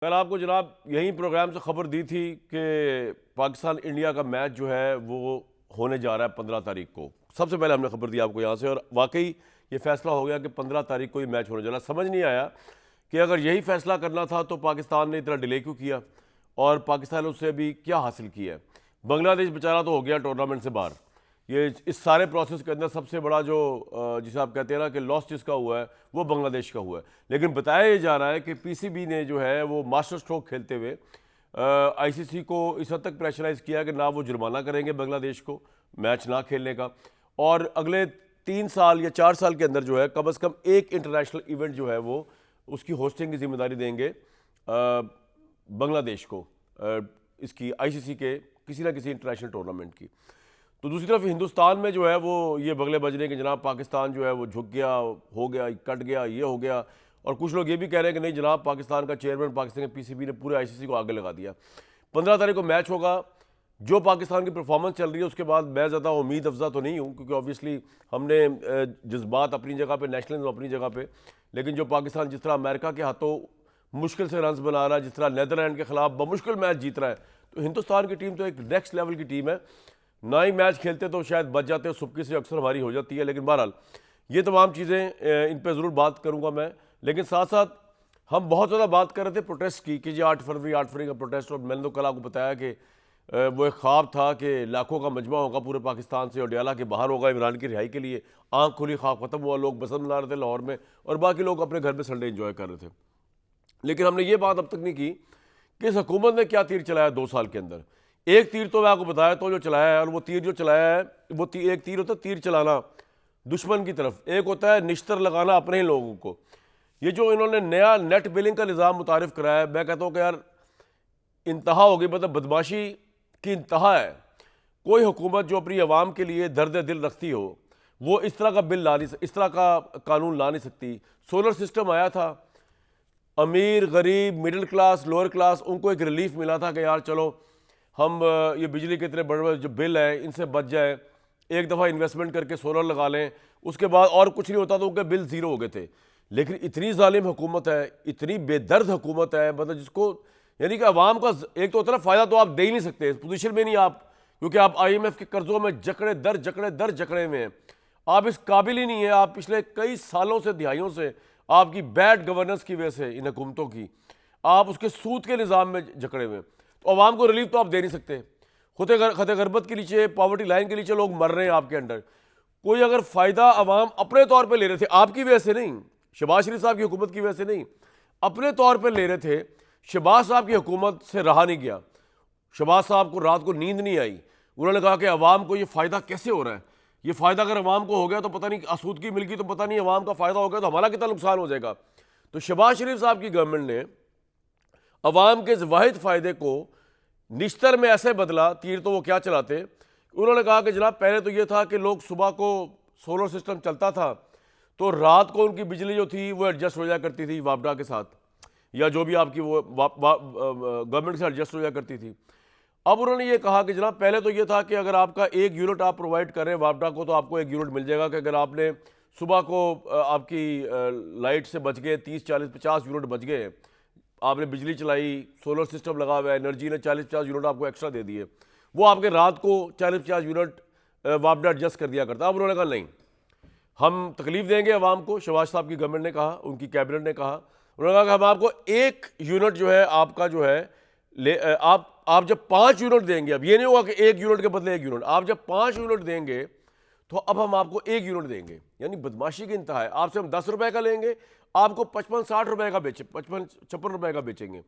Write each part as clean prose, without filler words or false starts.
कल आपको जनाब यही प्रोग्राम से खबर दी थी कि पाकिस्तान इंडिया का मैच जो है वो होने जा रहा है 15 तारीख को। सबसे पहले हमने खबर दी आपको यहाँ से, और वाकई ये फैसला हो गया कि 15 तारीख को ये मैच होने जा रहा है। समझ नहीं आया कि अगर यही फैसला करना था तो पाकिस्तान ने इतना डिले क्यों किया और पाकिस्तान ने उससे अभी क्या हासिल किया है। बांग्लादेश बेचारा तो हो गया टूर्नामेंट से बाहर। ये इस सारे प्रोसेस के अंदर सबसे बड़ा जो जिसे आप कहते हैं ना कि लॉस जिसका हुआ है वो बांग्लादेश का हुआ है। लेकिन बताया ये जा रहा है कि पीसीबी ने जो है वो मास्टर स्ट्रोक खेलते हुए आईसीसी को इस हद तक प्रेशराइज किया कि ना वो जुर्माना करेंगे बांग्लादेश को मैच ना खेलने का, और अगले 3 साल या 4 साल के अंदर जो है कम से कम एक इंटरनेशनल इवेंट जो है वो उसकी होस्टिंग की जिम्मेदारी देंगे बांग्लादेश को, इसकी आईसीसी के किसी ना किसी इंटरनेशनल टूर्नामेंट की। तो दूसरी तरफ हिंदुस्तान में जो है वो ये बगले बजने के जनाब पाकिस्तान जो है वो झुक गया, हो गया, कट गया, ये हो गया। और कुछ लोग ये भी कह रहे हैं कि नहीं जनाब पाकिस्तान का चेयरमैन पाकिस्तान के पीसीबी ने पूरे आईसीसी को आगे लगा दिया। 15 तारीख को मैच होगा। जो पाकिस्तान की परफॉर्मेंस चल रही है उसके बाद मैं ज़्यादा उम्मीद अफजा तो नहीं हूँ, क्योंकि ऑब्वियसली हमने जज्बात अपनी जगह पे, नेशनलिज्म अपनी जगह पे, लेकिन जो पाकिस्तान जिस तरह अमेरिका के हाथों मुश्किल से रन बना रहा है, जिस तरह नेदरलैंड के खिलाफ बमुश्किल मैच जीत रहा है, तो हिंदुस्तान की टीम तो एक नेक्स्ट लेवल की टीम है। ना ही मैच खेलते तो शायद बच जाते, हो सुबकी से अक्सर हमारी हो जाती है। लेकिन बहरहाल ये तमाम चीज़ें इन पर ज़रूर बात करूँगा मैं। लेकिन साथ साथ हम बहुत ज़्यादा बात कर रहे थे प्रोटेस्ट की कि जी 8 फरवरी का प्रोटेस्ट, और मैंने तो कल आपको बताया कि वो एक ख्वाब था कि लाखों का मजमा होगा पूरे पाकिस्तान से और डियाला के बाहर होगा इमरान की रिहाई के लिए। आँख खुली, ख्वाब ख़त्म हुआ, लोग बसंत मना रहे थे लाहौर में और बाकी लोग अपने घर में संडे इंजॉय कर रहे थे। लेकिन हमने ये बात अब तक नहीं की कि इस हुकूमत ने क्या तीर चलाया 2 साल के अंदर। एक तीर तो मैं आपको बताया तो जो चलाया है, और वो तीर जो चलाया है वो एक तीर होता है तीर चलाना दुश्मन की तरफ, एक होता है निश्तर लगाना अपने ही लोगों को। ये जो इन्होंने नया नेट बिलिंग का निज़ाम मुतारिफ कराया है, मैं कहता हूँ कि यार इंतहा हो गई, मतलब बदमाशी की इंतहा है। कोई हुकूमत जो अपनी आवाम के लिए दर्द दिल रखती हो वो इस तरह का बिल ला नहीं, इस तरह का कानून ला नहीं सकती। सोलर सिस्टम आया था, अमीर गरीब मिडिल क्लास लोअर क्लास उनको एक रिलीफ मिला था कि यार चलो हम ये बिजली के इतने बड़े बड़े जो बिल हैं इनसे बच जाए, एक दफ़ा इन्वेस्टमेंट करके सोलर लगा लें, उसके बाद और कुछ नहीं होता तो उनके बिल ज़ीरो हो गए थे। लेकिन इतनी जालिम हुकूमत है, इतनी बेदर्द हुकूमत है, मतलब जिसको यानी कि अवाम का एक तो होता है ना फ़ायदा, तो आप दे ही नहीं सकते, इस पोजीशन में नहीं आप, क्योंकि आप IMF के कर्ज़ों में जकड़े दर जकड़े में हैं। आप इस काबिल ही नहीं है। आप पिछले कई सालों से, दिहाइयों से आपकी बैड गवर्नेंस की वजह से, इन हुकूमतों की, आप उसके सूद के निज़ाम में जकड़े हुए। तो अवाम को रिलीफ तो आप दे नहीं सकते। खत गरबत के नीचे, पॉवर्टी लाइन के नीचे लोग मर रहे हैं आपके अंडर। कोई अगर फ़ायदा अवाम अपने तौर पर ले रहे थे, आपकी वजह से नहीं, शहबाज शरीफ साहब की हुकूमत की वजह से नहीं, अपने तौर पर ले रहे थे, शहबाज साहब की हुकूमत से रहा नहीं गया। शहबाज साहब को रात को नींद नहीं आई। उन्होंने कहा कि अवाम को ये फ़ायदा कैसे हो रहा है, ये फ़ायदा अगर अवाम को हो गया तो पता नहीं, आसूदगी मिल गई तो पता नहीं अवाम का फ़ायदा हो गया तो हमारा कितना नुकसान हो जाएगा। तो शहबाज शरीफ साहब की गवर्नमेंट ने अवाम के वाहिद फ़ायदे को निश्तर में ऐसे बदला, तीर तो वो क्या चलाते। उन्होंने कहा कि जनाब पहले तो ये था कि लोग सुबह को सोलर सिस्टम चलता था तो रात को उनकी बिजली जो थी वो एडजस्ट हो जाया करती थी वापडा के साथ, या जो भी आपकी वो गवर्नमेंट से एडजस्ट हो जाया करती थी। अब उन्होंने ये कहा कि जनाब पहले तो ये था कि अगर आपका एक यूनिट आप प्रोवाइड करें वापडा को तो आपको एक यूनिट मिल जाएगा, कि अगर आपने सुबह को आपकी लाइट से बच गए 30 40 50 यूनिट बच गए, आपने बिजली चलाई, सोलर सिस्टम लगा हुआ है, एनर्जी ने 40-50 यूनिट आपको एक्स्ट्रा दे दिए, वो आपके रात को 40-50 यूनिट वापडा एडजस्ट कर दिया करता। अब उन्होंने कहा नहीं, हम तकलीफ देंगे अवाम को। शहबाज साहब की गवर्नमेंट ने कहा, उनकी कैबिनेट ने कहा, उन्होंने कहा कि हम आपको एक यूनिट जो है आपका जो है आप जब 5 यूनिट देंगे, अब ये नहीं होगा कि एक यूनिट के बदले एक यूनिट, आप जब 5 यूनिट देंगे तो अब हम आपको एक यूनिट देंगे। यानी बदमाशी की इंतहा है। आपसे हम 10 रुपए का लेंगे, आपको 55-60 रुपए का 55-56 रुपए का बेचेंगे।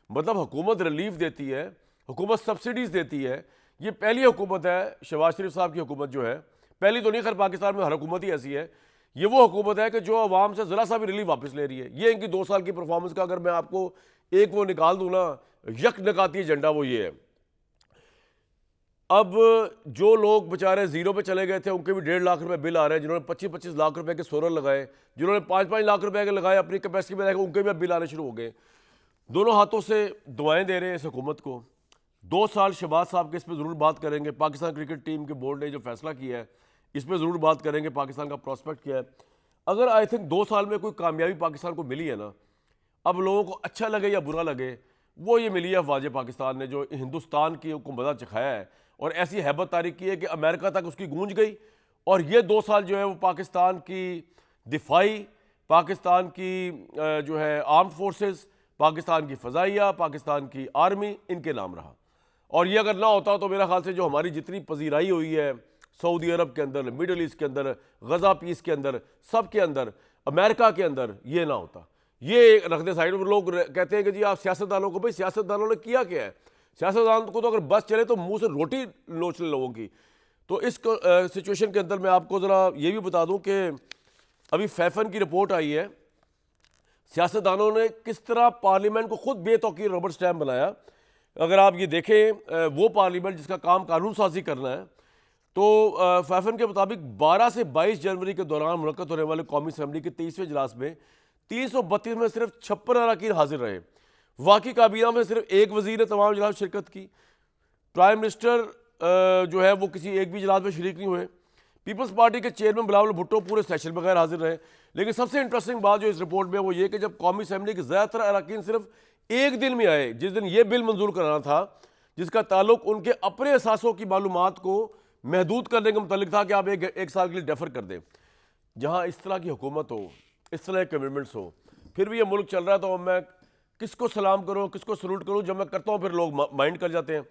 मतलब हुकूमत रिलीफ देती है, हुकूमत सब्सिडीज देती है। ये पहली हुकूमत है शहबाज शरीफ साहब की हुकूमत जो है, पहली तो नहीं, खैर पाकिस्तान में हर हुकूमत ही ऐसी है। ये वो हुकूमत है कि जो आवाम से ज़रा सा भी रिलीफ वापस ले रही है। ये इनकी 2 साल की परफॉर्मेंस का अगर मैं आपको एक वो निकाल दूँ ना, यक नकाती एजेंडा, वो ये है। अब जो लोग बेचारे जीरो पे चले गए थे उनके भी 1.5 लाख रुपए बिल आ रहे हैं, जिन्होंने 25-25 लाख रुपए के सोलर लगाए, जिन्होंने 5-5 लाख रुपए के लगाए अपनी कैपेसिटी में, उनके भी अब बिल आने शुरू हो गए। दोनों हाथों से दुआएं दे रहे हैं इस हुकूमत को। 2 साल शहबाज साहब के इस पर ज़रूर बात करेंगे। पाकिस्तान क्रिकेट टीम के बोर्ड ने जो फैसला किया है इस पर ज़रूर बात करेंगे, पाकिस्तान का प्रॉस्पेक्ट क्या है। अगर आई थिंक 2 साल में कोई कामयाबी पाकिस्तान को मिली है ना, अब लोगों को अच्छा लगे या बुरा लगे, वो ये मिली है अफवाज पाकिस्तान ने जो हिंदुस्तान की को मज़ा चखाया है और ऐसी हैबत तारीख की है कि अमेरिका तक उसकी गूंज गई। और ये 2 साल जो है वो पाकिस्तान की दिफाई, पाकिस्तान की जो है आर्म्ड फोर्सेस, पाकिस्तान की फ़ज़ाइया, पाकिस्तान की आर्मी, इनके नाम रहा। और ये अगर ना होता तो मेरा ख्याल से जो हमारी जितनी पजीराई हुई है सऊदी अरब के अंदर, मिडल ईस्ट के अंदर, गज़ा पीस के अंदर, सब के अंदर, अमेरिका के अंदर, ये ना होता। ये रख दे साइड में। लोग कहते हैं कि जी आप सियासतदानों को, भाई सियासतदानों ने किया क्या है? सियासतदान को तो अगर बस चले तो मुंह से रोटी नोच ले लोगों की। तो इस सिचुएशन के अंदर मैं आपको ज़रा ये भी बता दूं कि अभी फैफन की रिपोर्ट आई है, सियासतदानों ने किस तरह पार्लियामेंट को खुद बेतौकीर रबर स्टैम्प बनाया। अगर आप ये देखें, वो पार्लियामेंट जिसका काम कानून साजी करना है, तो फैफन के मुताबिक 12 से 22 जनवरी के दौरान मुनक्कद होने वाले कौमी असम्बली के 23वें इजलास में 332 में सिर्फ 56 अरकान हाजिर रहे। वाकई काबीना में सिर्फ एक वजीर ने तमाम इजलास शिरकत की। प्राइम मिनिस्टर जो है वो किसी एक भी इजलास में शरीक नहीं हुए। पीपल्स पार्टी के चेयरमैन बिलावल भुट्टो पूरे सेशन बगैर हाजिर रहे। लेकिन सबसे इंटरेस्टिंग बात जो इस रिपोर्ट में वो ये कि जब कौमी असम्बली के ज़्यादातर अरकान सिर्फ एक दिन में आए, जिस दिन ये बिल मंजूर कराना था जिसका ताल्लुक उनके अपने असासों की मालूमात को महदूद करने के मुतालिक था कि आप एक साल के लिए डेफर कर दें। जहाँ इस तरह की हुकूमत हो, इस तरह के कमिटमेंट्स हो, फिर भी ये मुल्क चल रहा है, तो मैं किसको सलाम करूँ, किसको सलूट करूँ? जब मैं करता हूँ फिर लोग माइंड कर जाते हैं।